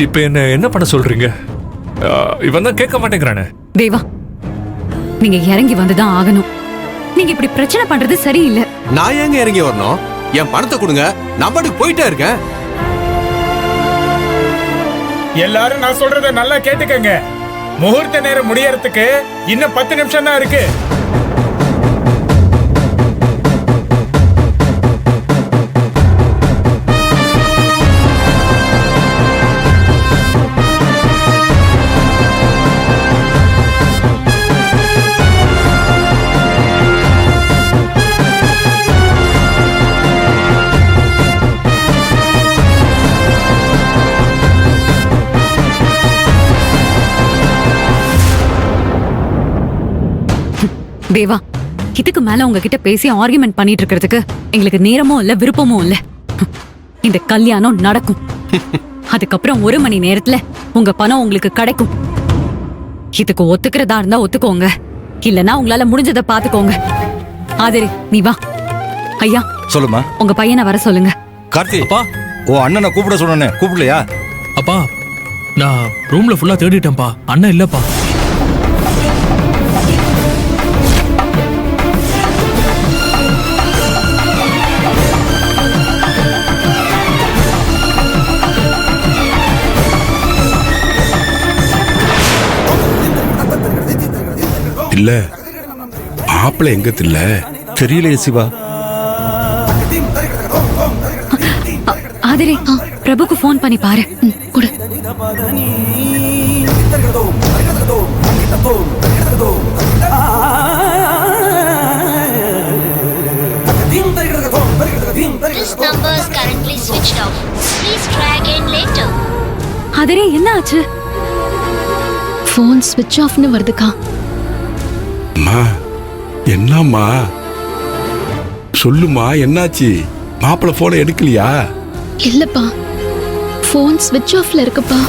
இப்ப என்ன பண்ண சொல்றீங்க? இவன் தான் கேட்க மாட்டேங்கிறானே. தேவா, நீங்க இறங்கி வந்துதான் ஆகணும். நீங்க இப்படி பிரச்சனை பண்றது சரியில்லை. நான் ஏங்க இறங்கி வரணும்? என் பணத்தை கொடுங்க, நம்பருக்கு போயிட்டே இருக்கேன். எல்லாரும் நான் சொல்றத நல்லா கேட்டுக்கங்க. முகூர்த்த நேரம் முடியறதுக்கு இன்னும் 10 நிமிஷம் தான் இருக்கு. தேவா, இதுக்கு மேல உங்ககிட்ட பேசி ஆர்குமெண்ட் பண்ணிட்டு இருக்கிறதுக்கு எங்களுக்கு நேரமும் இல்ல, விருப்பமும் இல்ல. இந்த கல்யாணம் நடக்கும். அதுக்கப்புறம் 1 மணி நேரத்துல உங்க பணம் உங்களுக்கு கிடைக்கும். இதுக்கு ஒத்துக்கிறதா இருந்தா ஒத்துக்கோங்க, இல்லனா உங்களால முடிஞ்சதை பாத்துக்கோங்க. ஆதரி, நீ வா. ஐயா, சொல்லுமா. உங்க பையனை வர சொல்லுங்க. கார்த்தி, அப்பா, ஓ அண்ணனை கூப்பிட சொன்னே, கூப்பிடலையா? அப்பா, நான் ரூம்ல ஃபுல்லா தேடிட்டேன்ப்பா, அண்ணன் இல்லப்பா. இல்ல மாப்பிள்ள எங்க இல்ல தெரியலையே சிவா. ஆதரி, பிரபுக்கு ஃபோன் பண்ணி பாரு. குடு. This number is currently switched off. Please try again later. ஆதரி, என்ன ஆச்சு? ஃபோன் ஸ்விட்ச் ஆஃப்னு வருதுக்கா. அம்மா என்னம்மா சொல்லுமா, என்னாச்சு? மாப்பிள்ள போன எடுக்கலையா? இல்லப்பா, ஃபோன் ஸ்விட்ச் ஆஃப்ல இருக்குப்பா.